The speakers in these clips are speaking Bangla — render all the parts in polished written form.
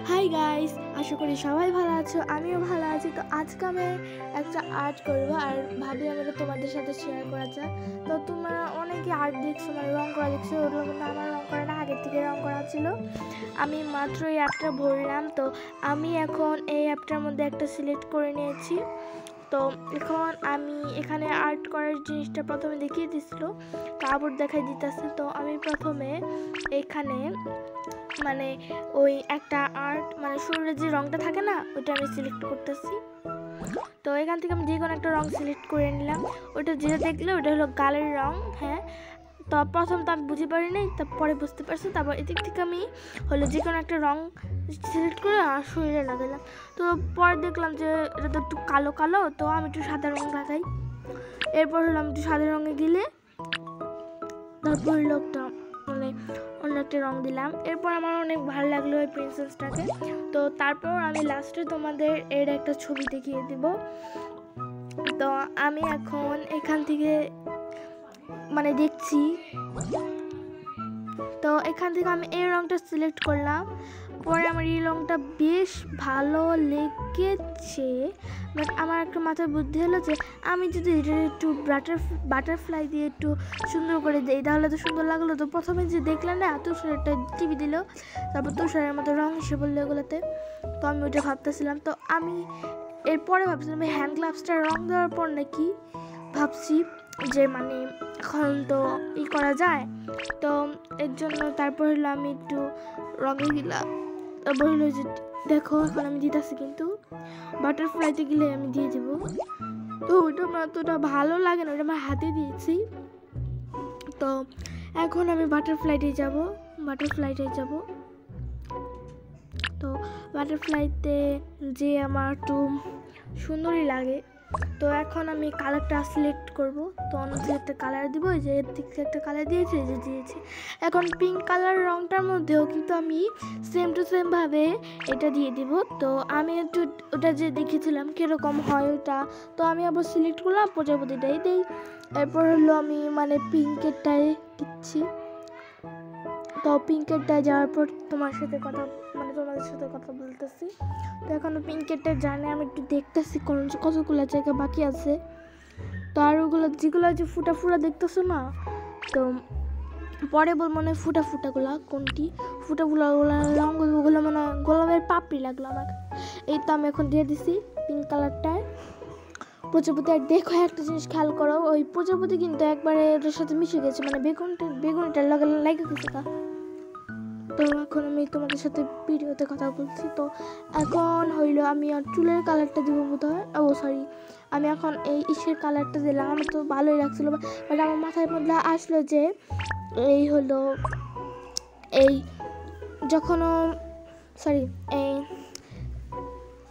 হাই গাইস, আশা করি সবাই ভালো আছো। আমিও ভালো আছি। তো আজকে আমি একটা আর্ট করবো আর ভাবলাম এটা তোমাদের সাথে শেয়ার করা যায়। তো তোমরা অনেকে আর্ট দেখছো, মানে রং করা দেখছো, ওগুলো কিন্তু আমার রং করা না, আগের থেকে রং করা ছিল। আমি মাত্র এই অ্যাপটা ভরলাম। তো আমি এখন এই অ্যাপটার মধ্যে একটা সিলেক্ট করে নিয়েছি। তো এখন আমি এখানে আর্ট করার জিনিসটা প্রথমে দেখিয়ে দিছিল, তারপর দেখাই দিতেছে। তো আমি প্রথমে এখানে মানে ওই একটা আর্ট মানে শরীরের যে রঙটা থাকে না, ওইটা আমি সিলেক্ট করতেছি। তো এখান থেকে আমি যে কোনো একটা রং সিলেক্ট করে নিলাম। ওইটা যেটা দেখলে ওটা হলো গালের রং। হ্যাঁ, তো প্রথম তো আমি বুঝতে পারি নাই, তারপরে বুঝতে পারছি। তারপর এদিক থেকে আমি হলো যে কোনো একটা রং সিলেক্ট করে আর শরীরে লাগালাম। তো পরে দেখলাম যে এটা তো একটু কালো কালো, তো আমি একটু সাদা রং লাগাই। এরপর হলো আমি একটু সাদা রঙে দিলে তারপর হলো একটা মানে অন্য একটা রং দিলাম। এরপর আমার অনেক ভালো লাগলো ওই প্রিন্সেসটাকে। তো তারপর আমি লাস্টে তোমাদের এর একটা ছবি দেখিয়ে দিব। তো আমি এখন এখান থেকে মানে দেখছি, তো এখান থেকে আমি এই রংটা সিলেক্ট করলাম। পরে আমার এই রংটা বেশ ভালো লেগেছে, বাট আমার একটা মাথায় বুদ্ধি হলো যে আমি যদি এটা একটু বাটারফ্লাই দিয়ে একটু সুন্দর করে দিই তাহলে তো সুন্দর লাগলো। তো প্রথমে যে দেখলাম না তুষারটা টিভি দিল, তারপর তুষারের মতো রং এসে বললো এগুলোতে। তো আমি ওইটা ভাবতেছিলাম। তো আমি এরপরে ভাবছিলাম হ্যান্ড গ্লাভসটা রং দেওয়ার পর নাকি ভাবছি যে মানে এখন তো ই করা যায়। তো এর জন্য তারপর হলো আমি একটু রঙে গেলাম। তারপর হলো যে দেখো এখন আমি দিতেছি, কিন্তু বাটারফ্লাইতে গেলে আমি দিয়ে দেবো। তো ওইটা আমার অতটা ভালো লাগে না, ওইটা আমার হাতে দিয়েছি। তো এখন আমি বাটারফ্লাইতে যাব। তো বাটারফ্লাইতে যে আমার একটু সুন্দরই লাগে। তো এখন আমি কালারটা সিলেক্ট করব। তো অন্য থেকে একটা কালার দিব, যে এর থেকে একটা কালার দিয়েছি, যে দিয়েছি। এখন পিঙ্ক কালার রংটার মধ্যেও কিন্তু আমি সেম টু সেম ভাবে এটা দিয়ে দিব। তো আমি একটু ওটা যে দেখেছিলাম কীরকম হয় ওটা, তো আমি আবার সিলেক্ট করলাম, প্রজাপতিটাই দিই। এরপর হলো আমি মানে পিঙ্কেরটাই দিচ্ছি। তো পিঙ্কেরটায় যাওয়ার পর তোমাদের সাথে কথা বলতেছি। তো এখন পিঙ্কেরটা জানে আমি একটু দেখতেছি কতগুলো জায়গা বাকি আছে। তো আর ওগুলো যেগুলো যে ফুটা দেখতেছো না, তো পরে বল মনে ফুটাগুলা কোনটি ফুটাগুলো রঙগুলো মানে গোলাপের পাপড়ি লাগলো আমার। এই তো আমি এখন দিয়ে দিছি পিঙ্ক কালারটায় প্রজাপতি। আর দেখো একটা জিনিস খেয়াল করো, ওই প্রজাপতি কিন্তু একবারে ওটার সাথে মিশে গেছে, মানে বেগুনটার লাগে গেছে। তো এখন আমি তোমাদের সাথে ভিডিওতে কথা বলছি। তো এখন হইলো আমি আর চুলের কালারটা দিব বোধহয়। সরি, আমি এখন এই ইসের কালারটা দিলাম। আমার তো ভালোই লাগছিলো, বাট আমার মাথার মধ্যে আসলো যে এই হলো এই যখনও সরি এই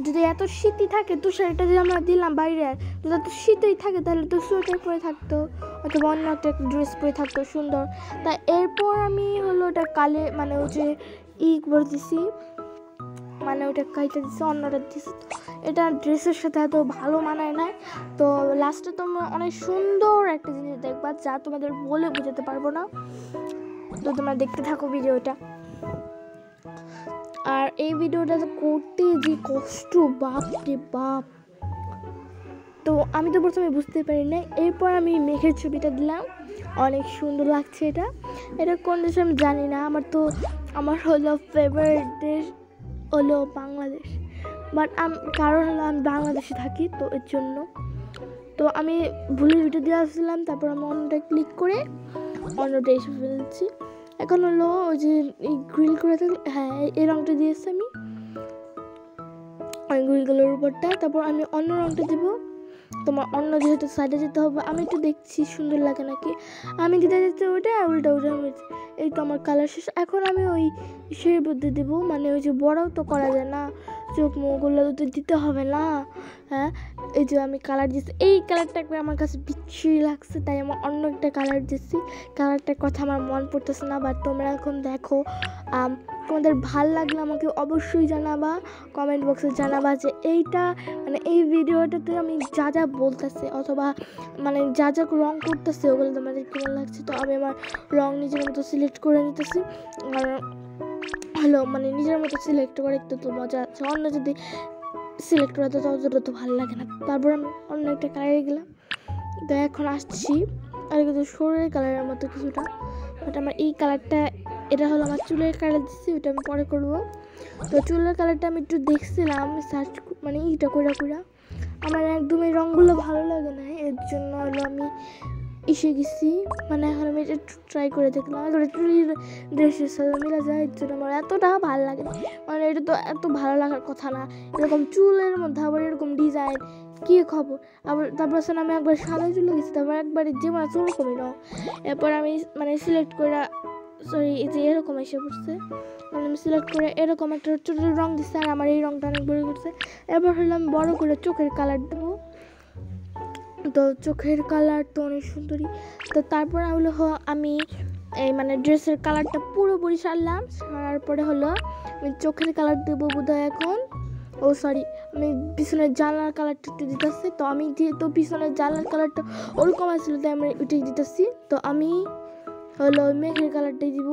যদি এত শীতই থাকে তুষারটা যে আমরা দিলাম বাইরে, যদি এত শীতই থাকে তাহলে তো সোয়েটার পরে থাকতো অথবা অন্য একটা ড্রেস পরে থাকতো সুন্দর। তা এরপর আমি হলো ওটা কালে মানে ওই যে করে দিছি, মানে ওটা কাইটা দিছি, অন্যটা দিছি। এটা ড্রেসের সাথে এত ভালো মানায় না। তো লাস্টে তোমরা অনেক সুন্দর একটা জিনিস দেখবা, যা তোমাদের বলে বোঝাতে পারবো না। তো তোমরা দেখতে থাকো ভিডিওটা। আর এই ভিডিওটা করতে যে কষ্ট, বাপ রে বাপ। তো আমি তো প্রথমে বুঝতে পারি না, এরপর আমি মেঘের ছবিটা দিলাম। অনেক সুন্দর লাগছে। এটা কোন দেশ আমি জানি না। আমার হলো ফেভারিট দেশ হলো বাংলাদেশ, বাট কারণ হলো আমি বাংলাদেশে থাকি, তো এর জন্য। তো আমি ভুলে ভিডিও দিয়ে আসছিলাম, তারপর আমি অন্যটা ক্লিক করে অন্যটা এসে ফেলছি। এখন হলো ওই যে এই গ্রিল করে থাকলে, হ্যাঁ এই রঙটা দিয়েছি আমি ওই গ্রিলগুলোর উপরটা। তারপর আমি অন্য রঙটা দেবো। তোমার অন্য যেহেতু সাইডে যেতে হবে, আমি একটু দেখছি সুন্দর লাগে নাকি। আমি দিতে যেতে ওটা উল্টা এই তো আমার কালার শেষ। এখন আমি ওই ইসের মধ্যে দেবো, মানে ওই যে বড়ও তো করা যায় না, চোখ মুখগুলো তো দিতে হবে না। হ্যাঁ, এই যে আমি কালার দিচ্ছি, এই কালারটা একবার আমার কাছে বিচ্ছিরি লাগছে, তাই আমার অন্য একটা কালার দিচ্ছি। কালারটার কথা আমার মন পড়তেছে না, বাট তোমরা এখন দেখো। তোমাদের ভাল লাগলে আমাকে অবশ্যই জানাবা, কমেন্ট বক্সে জানাবা যে এইটা মানে এই ভিডিওটাতে আমি যা যা বলতেছে অথবা মানে যা রং করতেছে ওগুলো তোমাদের কেমন লাগছে। তো আমি আমার রং নিজের মতো সিলেক্ট করে নিতেছি। আর হলো মানে নিজের মতো সিলেক্ট করে একটু তো মজা আছে, অন্য যদি সিলেক্ট করে তো ততটা তো ভালো লাগে না। তারপর আমি অন্য একটা কালারে গেলাম। তো এখন আসছি আর কিন্তু শরীরের কালারের মতো কিছুটা, বাট আমার এই কালারটা, এটা হলো আমার চুলের কালার দিচ্ছি, ওটা আমি পরে করবো। তো চুলের কালারটা আমি একটু দেখছিলাম সার্চ, মানে এইটা কইরা আমার একদম এই রঙগুলো ভালো লাগে না, এর জন্য হলো আমি এসে গেছি, মানে এখন আমি এটা ট্রাই করে দেখলাম, একেবারে চুলের ড্রেসের সাথে মিলে যায়, এর জন্য আমার এতটা ভালো লাগে না। মানে এটা তো এত ভালো লাগার কথা না, এরকম চুলের মধ্যে আবার এরকম ডিজাইন, কী খবর। আবার তারপর আমি একবার সাদা চুলে গেছি, তারপর একবারে যে মানে ওরকমই রঙ। এরপর আমি মানে সিলেক্ট করে, সরি এই যে এরকম এসে পড়ছে, মানে আমি সিলেক্ট করে এরকম একটা ছোটো রঙ দিচ্ছে, আর আমার এই রঙটা অনেক বড় করছে। এরপর হলো আমি বড় করে চোখের কালার দেবো। তো চোখের কালার তো অনেক সুন্দরী। তো তারপর হলো আমি এই মানে ড্রেসের কালারটা পুরোপুরি সারলাম, সারার পরে হলো আমি চোখের কালার দেবো বোধহয় এখন। ও সরি, আমি পিছনের জানলার কালারটা একটু দিতেছি। তো আমি যেহেতু পিছনের জানলার কালারটা ওরকম আসছিল, তাই আমি ওইটাই দিতেছি। তো আমি হলো মেঘের কালারটাই দিব।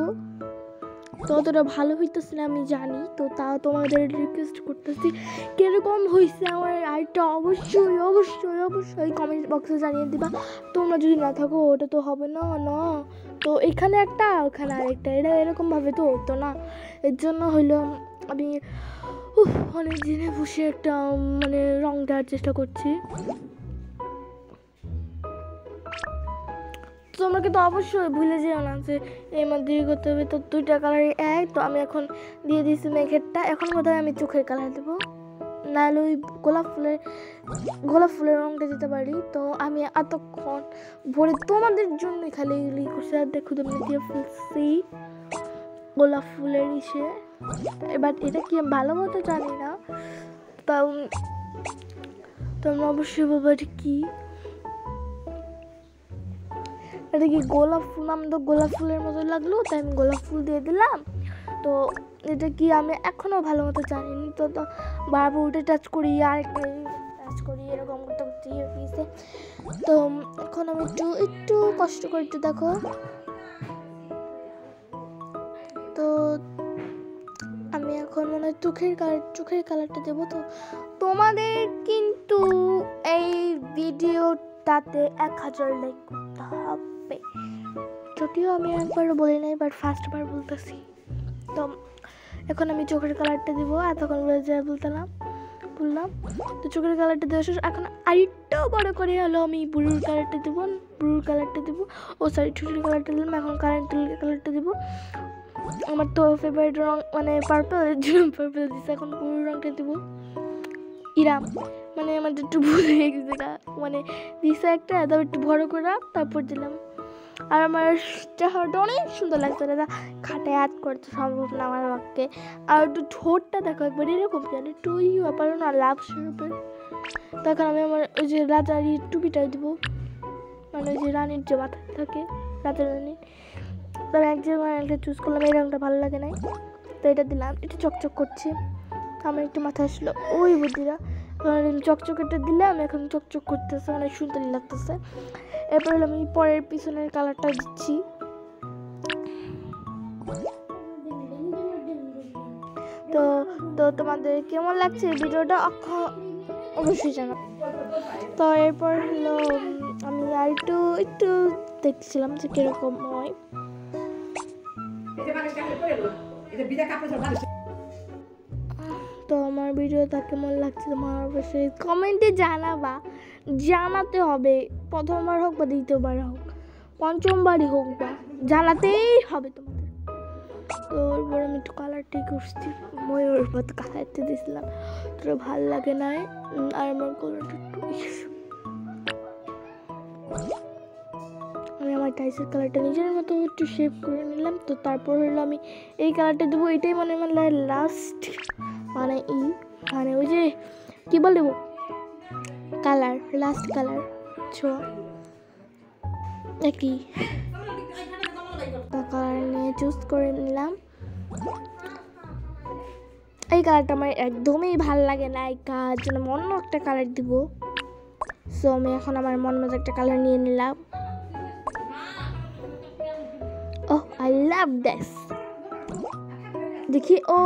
তো অতটা ভালো হইতেছে না আমি জানি, তো তাও তোমাদের রিকোয়েস্ট করতেছি কীরকম হয়েছে আমার আইটা অবশ্যই অবশ্যই অবশ্যই কমেন্ট বক্সে জানিয়ে দিবা। তোমরা যদি না থাকো ওটা তো হবে না না। তো এখানে একটা ওখানে আরেকটা, এটা এরকমভাবে তো হতো না। এর জন্য হইলো আমি অনেক দিনে বসে একটা মানে রং দেওয়ার চেষ্টা করছি। তোমরা কিন্তু অবশ্যই ভুলে যেও না যে এর মধ্যে করতে হবে। তো দুইটা কালারই এক, তো আমি এখন দিয়ে দিয়েছি মেঘেরটা। এখন বোধহয় আমি চোখের কালার দেবো, নাহলে ওই গোলাপ ফুলের রঙটা দিতে পারি। তো আমি এতক্ষণ ভরে তোমাদের জন্যই খালি এগুলি করছি, আর দেখো তুমি দিয়ে ফেলছি গোলাপ ফুলের ইসে। এবার এটা কি ভালো মতো জানি না, তাও তোমরা অবশ্যই বলবো এটা কি, এটা কি গোলাপ ফুল। আমি তো গোলাপ ফুলের মতো লাগলো, তাই আমি গোলাপ ফুল দিয়ে দিলাম। তো এটা কি আমি এখনও ভালো মতো জানিনি। তো বারবার উঠে টাচ করি, আরেকটা টাচ করি, এরকম করতে করতে ইয়ে হয়েছে। তো এখন আমি একটু কষ্ট করে একটু দেখো। তো আমি এখন মনে হয় চোখের কালারটা দেবো। তো তোমাদের কিন্তু এই ভিডিওটাতে 1000 লাইক করতে হবে, যদিও আমি একবারও বলি নাই, বাট ফার্স্টবার বলতেছি। তো এখন আমি চোখের কালারটা দিব, এতক্ষণ বলে যা বললাম। তো চোখের কালারটা দেওয়া শেষ। এখন আরেকটাও বড় করে হলো আমি ব্লুর কালারটা দেবো। ও সরি, চোখের কালারটা দিলাম। এখন কারেন্টের কালারটা দেবো। আমার তো ফেভারিট রং মানে পার্পল, এর জন্য পার্পল দিচ্ছে। এখন ব্লু রংটা দেবো। ইরাম মানে আমাদের একটু ভুল হয়ে গেছে, মানে দিছে একটা, তারপর একটু বড় করে তারপর দিলাম। আর আমার চেহারাটা অনেক সুন্দর লাগছে, দাদা খাটে অ্যাড করতে সম্ভব না আমার বাক্যে। আর একটু ঠোঁটটা দেখো একবার এরকম জানি একটু ব্যাপার না, লাভ স্বরূপের। তখন আমি আমার ওই যে রাজার টুপিটাই দিব, মানে ওই যে রানীর যে মাথায় থাকে, রাজার রানীর। তো এক জায়গায় একটা চুজ করলাম, এই রঙটা ভালো লাগে নাই, তো এটা দিলাম। এটা চকচক করছে, আমার একটু মাথায় আসলো ওই বুদ্ধিরা, চকচকেটা দিলাম। এখন চকচক করতেছে, অনেক সুন্দর লাগতেছে। এরপর হলো আমি পরের পিছনের কালারটা দিচ্ছি। তো তো তোমাদের কেমন লাগছে ভিডিওটা অবশ্যই জানাবো। তো এরপর হলো আমি আর একটু দেখছিলাম যে কিরকম হয়। তো আমার ভিডিওটা কেমন লাগছে তোমার অবশ্যই কমেন্টে জানাতে হবে। প্রথমবার হোক বা দ্বিতীয়বার হোক, পঞ্চমবারই হোক, বা জানাতেই হবে তোমাদের। তো এরপর আমি একটু কালারটাই করছি, ময়ূর মতো কালারটা দিয়েছিলাম, তোরা ভাল লাগে নাই। আর আমার কালারটা একটু আমি আমার টাইসের কালারটা নিজের মতো একটু শেপ করে নিলাম। তো তারপর হলো আমি এই কালারটা দেবো, এটাই মানে লাস্ট, মানে মানে ওই যে কী বলে কালার, লাস্ট কালার ছোঁয়া একই কালার নিয়ে চুজ করে নিলাম। এই কালারটা আমার একদমই ভাল লাগে না, এই কালার জন্য আমি অন্য একটা কালার দিব। সো আমি এখন আমার মন মতো একটা কালার নিয়ে নিলাম। Oh, I love this. দেখি ও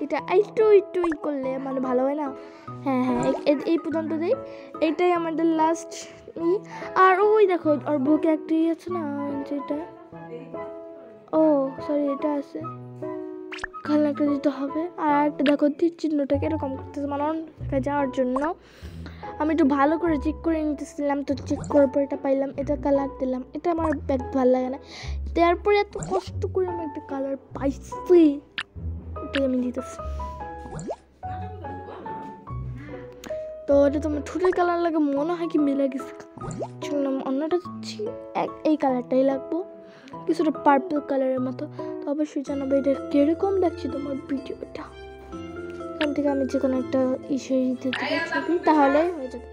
এটা একটু একটু করলে মানে ভালো হয় না। হ্যাঁ হ্যাঁ এই পর্যন্ত দিই, এইটাই আমাদের লাস্ট। আর ওই দেখো ওর বুকে একটা আছে না যেটা, ও সরি এটা আছে, খালি একটা দিতে হবে। আর একটা দেখো তীর চিহ্নটাকে এরকম করতেছে মানে অন্য জায়গায় যাওয়ার জন্য। আমি একটু ভালো করে চেক করে নিতেছিলাম, তো চেক করার পর এটা পাইলাম, এটা কালার দিলাম। এটা আমার ব্যাগ ভালো লাগে না, তারপরে এত কষ্ট করে আমি একটা কালার পাইছি, এটাই আমি দিতেছি। তো এটা তোমার ঠোঁটের কালার লাগে মনে হয় কি মিলে গেছে, অন্যটা দিচ্ছি এই কালারটাই লাগবো, কিছুটা পার্পল কালারের মতো। তো অবশ্যই জানাবে এটা কিরকম দেখছি তোমার ভিডিওটা। এখান থেকে আমি যে কোনো একটা ইসে দিতে ছবি তাহলে হয়ে যাবে।